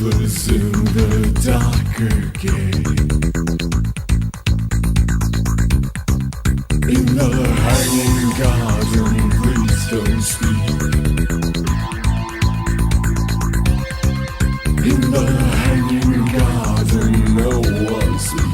was in the dark again. In the hanging garden, please don't speak. In the hanging garden, no one sleeps.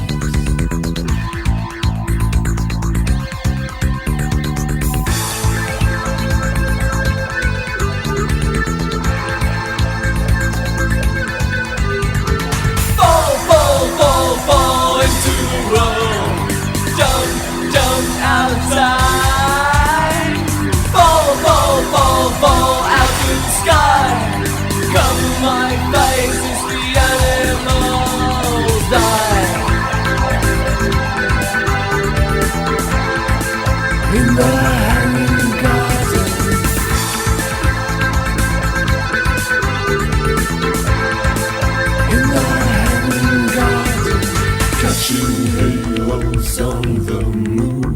Fall out to the sky. Cover my face as the animals die. In the hanging garden, in the hanging garden, catching halos on the moon.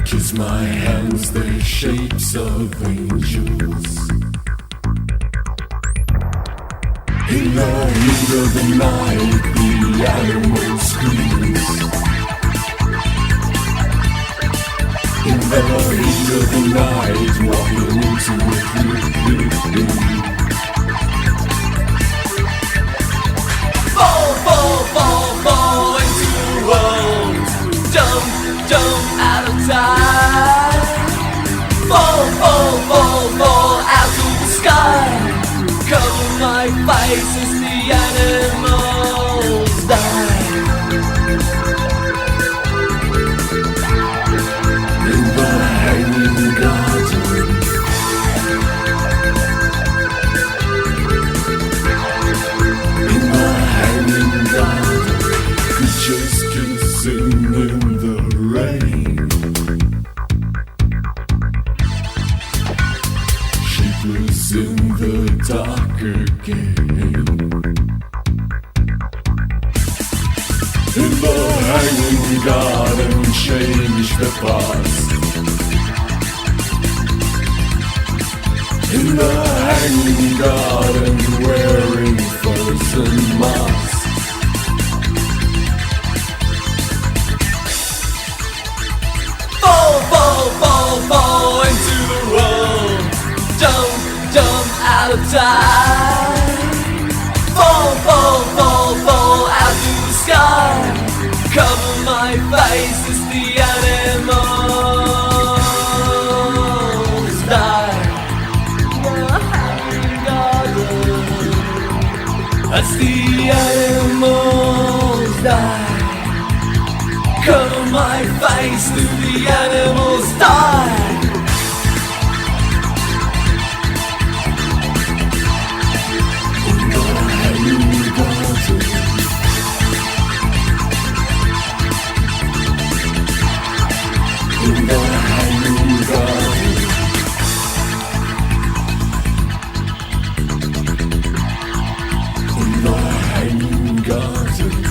Kiss my hands, they're shapes of angels. In the heat of the night, the animal screams. In the heat of the night, walking into it with me. Fall into the world. Jump out of time. Fall out to the sky. Cover my face as the animals die. In the hanging garden, in the hanging garden, creatures kissing in the rain. Shapeless in the dark again. In the hanging garden, change the past. In the hanging garden, wearing frozen masks. Fall into the world. Jump out of time. Fall out to the sky. Cover my face as the animals die. The hanging garden, as the animals die. Cover my face till the animals die. In the hanging garden, in the hanging garden, in the hanging garden.